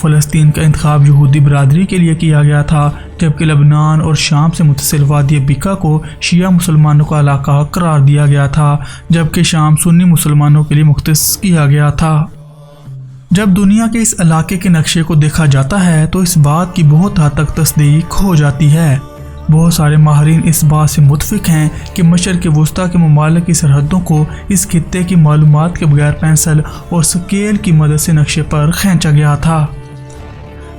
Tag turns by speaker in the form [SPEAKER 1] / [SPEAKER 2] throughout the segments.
[SPEAKER 1] فلسطین کا انتخاب یہودی برادری کے لیے کیا گیا تھا، جبکہ لبنان اور شام سے متصل وادی بقا کو شیعہ مسلمانوں کا علاقہ قرار دیا گیا تھا، جبکہ شام سنی مسلمانوں کے لیے مختص کیا گیا تھا۔ جب دنیا کے اس علاقے کے نقشے کو دیکھا جاتا ہے تو اس بات کی بہت حد تک تصدیق ہو جاتی ہے۔ بہت سارے ماہرین اس بات سے متفق ہیں کہ مشرق وسطیٰ کے ممالک کی سرحدوں کو اس خطے کی معلومات کے بغیر پینسل اور سکیل کی مدد سے نقشے پر کھینچا گیا تھا۔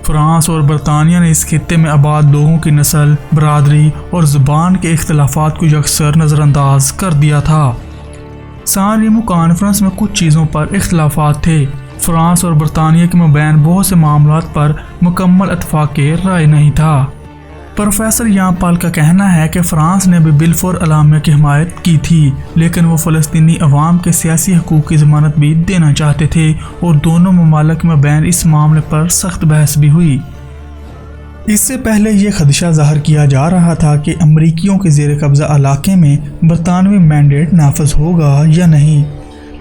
[SPEAKER 1] فرانس اور برطانیہ نے اس خطے میں آباد لوگوں کی نسل، برادری اور زبان کے اختلافات کو یکسر نظر انداز کر دیا تھا۔ سان ریمو کانفرنس میں کچھ چیزوں پر اختلافات تھے۔ فرانس اور برطانیہ کے مابین بہت سے معاملات پر مکمل اتفاق رائے نہیں تھا۔ پروفیسر یان پال کا کہنا ہے کہ فرانس نے بھی بلفور اعلامیہ کی حمایت کی تھی، لیکن وہ فلسطینی عوام کے سیاسی حقوق کی ضمانت بھی دینا چاہتے تھے اور دونوں ممالک میں بین اس معاملے پر سخت بحث بھی ہوئی۔ اس سے پہلے یہ خدشہ ظاہر کیا جا رہا تھا کہ امریکیوں کے زیر قبضہ علاقے میں برطانوی مینڈیٹ نافذ ہوگا یا نہیں،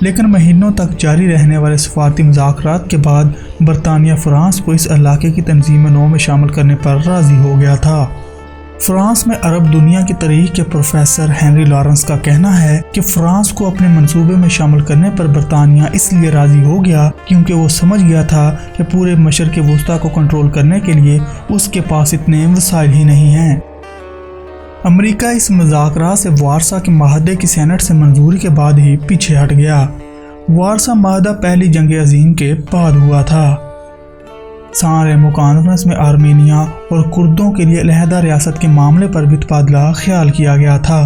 [SPEAKER 1] لیکن مہینوں تک جاری رہنے والے سفارتی مذاکرات کے بعد برطانیہ فرانس کو اس علاقے کی تنظیم نو میں شامل کرنے پر راضی ہو گیا تھا۔ فرانس میں عرب دنیا کی تاریخ کے پروفیسر ہنری لارنس کا کہنا ہے کہ فرانس کو اپنے منصوبے میں شامل کرنے پر برطانیہ اس لیے راضی ہو گیا کیونکہ وہ سمجھ گیا تھا کہ پورے مشرق وسطیٰ کو کنٹرول کرنے کے لیے اس کے پاس اتنے وسائل ہی نہیں ہیں۔ امریکہ اس مذاکرات سے وارسا کے معاہدے کی سینٹ سے منظوری کے بعد ہی پیچھے ہٹ گیا۔ وارسا معاہدہ پہلی جنگ عظیم کے بعد ہوا تھا۔ سان ریمو کانفرنس میں آرمینیا اور کردوں کے لیے علیحدہ ریاست کے معاملے پر بھی تبادلہ خیال کیا گیا تھا۔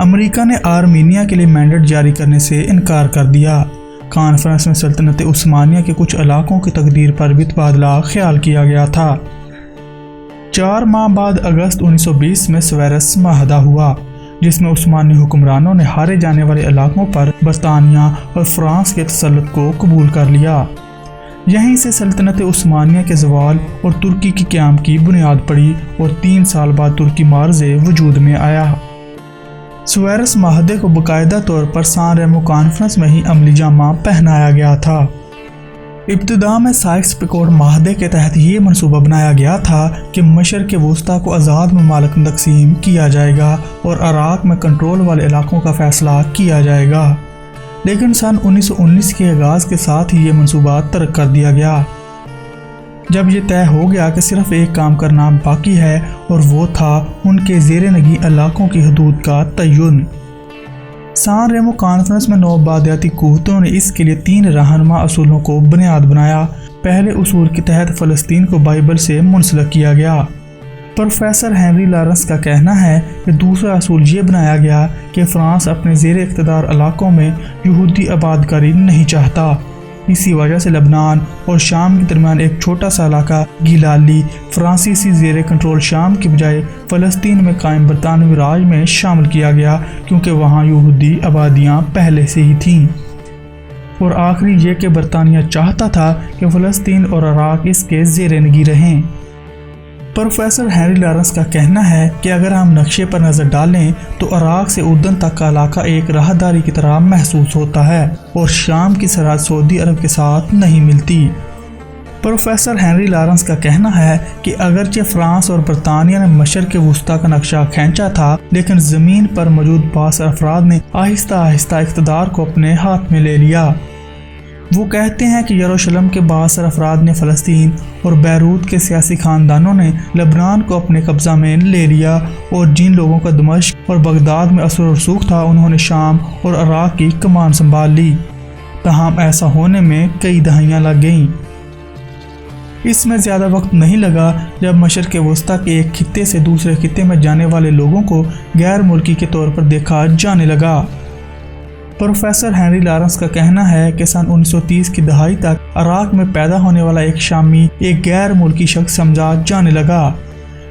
[SPEAKER 1] امریکہ نے آرمینیا کے لیے مینڈیٹ جاری کرنے سے انکار کر دیا۔ کانفرنس میں سلطنت عثمانیہ کے کچھ علاقوں کی تقدیر پر بھی تبادلہ خیال کیا گیا تھا۔ 4 ماہ بعد اگست 1920 میں سویرس معاہدہ ہوا، جس میں عثمانی حکمرانوں نے ہارے جانے والے علاقوں پر برطانیہ اور فرانس کے تسلط کو قبول کر لیا۔ یہیں سے سلطنت عثمانیہ کے زوال اور ترکی کی قیام کی بنیاد پڑی اور 3 سال بعد ترکی معرض وجود میں آیا۔ سویرس معاہدے کو باقاعدہ طور پر سان ریمو کانفرنس میں ہی عملی جامہ پہنایا گیا تھا۔ ابتدا میں سائکس پیکوٹ معاہدے کے تحت یہ منصوبہ بنایا گیا تھا کہ مشرق وسطیٰ کو آزاد ممالک میں تقسیم کیا جائے گا اور عراق میں کنٹرول والے علاقوں کا فیصلہ کیا جائے گا، لیکن سن 1919 کے آغاز کے ساتھ ہی یہ منصوبہ ترک کر دیا گیا، جب یہ طے ہو گیا کہ صرف ایک کام کرنا باقی ہے اور وہ تھا ان کے زیر نگی علاقوں کی حدود کا تعین۔ سان ریمو کانفرنس میں 9 بادیاتی قوتوں نے اس کے لیے 3 رہنما اصولوں کو بنیاد بنایا۔ پہلے اصول کے تحت فلسطین کو بائبل سے منسلک کیا گیا۔ پروفیسر ہنری لارنس کا کہنا ہے کہ دوسرا اصول یہ بنایا گیا کہ فرانس اپنے زیر اقتدار علاقوں میں یہودی آباد کاری نہیں چاہتا۔ اسی وجہ سے لبنان اور شام کے درمیان ایک چھوٹا سا علاقہ گیلالی فرانسیسی زیر کنٹرول شام کی بجائے فلسطین میں قائم برطانوی راج میں شامل کیا گیا، کیونکہ وہاں یہودی آبادیاں پہلے سے ہی تھیں۔ اور آخری یہ کہ برطانیہ چاہتا تھا کہ فلسطین اور عراق اس کے زیر نگی رہیں۔ پروفیسر ہنری لارنس کا کہنا ہے کہ اگر ہم نقشے پر نظر ڈالیں تو عراق سے اردن تک کا علاقہ ایک راہداری کی طرح محسوس ہوتا ہے اور شام کی سرحد سعودی عرب کے ساتھ نہیں ملتی۔ پروفیسر ہنری لارنس کا کہنا ہے کہ اگرچہ فرانس اور برطانیہ نے مشرق وسطیٰ کا نقشہ کھینچا تھا، لیکن زمین پر موجود بعض افراد نے آہستہ آہستہ اقتدار کو اپنے ہاتھ میں لے لیا۔ وہ کہتے ہیں کہ یروشلم کے بعض افراد نے فلسطین اور بیروت کے سیاسی خاندانوں نے لبنان کو اپنے قبضہ میں لے لیا، اور جن لوگوں کا دمشق اور بغداد میں اثر و رسوخ تھا انہوں نے شام اور عراق کی کمان سنبھال لی۔ تاہم ایسا ہونے میں کئی دہائیاں لگ گئیں۔ اس میں زیادہ وقت نہیں لگا جب مشرق وسطیٰ کے ایک خطے سے دوسرے خطے میں جانے والے لوگوں کو غیر ملکی کے طور پر دیکھا جانے لگا۔ پروفیسر ہنری لارنس کا کہنا ہے کہ سن 1930 کی دہائی تک عراق میں پیدا ہونے والا ایک شامی ایک غیر ملکی شخص سمجھا جانے لگا۔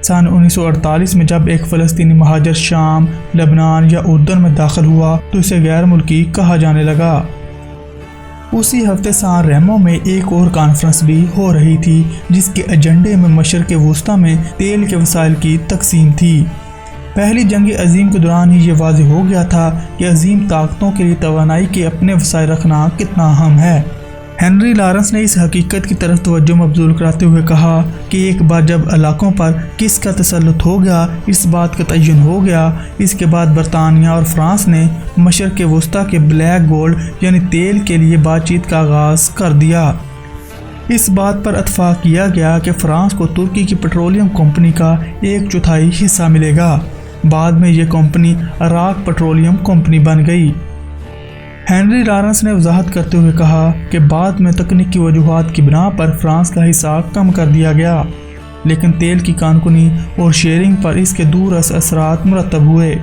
[SPEAKER 1] سن 1948 میں جب ایک فلسطینی مہاجر شام، لبنان یا اردن میں داخل ہوا تو اسے غیر ملکی کہا جانے لگا۔ اسی ہفتے سان ریمو میں ایک اور کانفرنس بھی ہو رہی تھی جس کے ایجنڈے میں مشرق وسطیٰ میں تیل کے وسائل کی تقسیم تھی۔ پہلی جنگ عظیم کے دوران ہی یہ واضح ہو گیا تھا کہ عظیم طاقتوں کے لیے توانائی کے اپنے وسائل رکھنا کتنا اہم ہے۔ ہنری لارنس نے اس حقیقت کی طرف توجہ مبذول کراتے ہوئے کہا کہ ایک بار جب علاقوں پر کس کا تسلط ہو گیا، اس بات کا تعین ہو گیا، اس کے بعد برطانیہ اور فرانس نے مشرق وسطیٰ کے بلیک گولڈ یعنی تیل کے لیے بات چیت کا آغاز کر دیا۔ اس بات پر اتفاق کیا گیا کہ فرانس کو ترکی کی پیٹرولیم کمپنی کا 1/4 حصہ ملے گا۔ بعد میں یہ کمپنی عراق پیٹرولیم کمپنی بن گئی۔ ہنری لارنس نے وضاحت کرتے ہوئے کہا کہ بعد میں تکنیکی وجوہات کی بنا پر فرانس کا حصہ کم کر دیا گیا، لیکن تیل کی کان کنی اور شیئرنگ پر اس کے دور اثرات مرتب ہوئے۔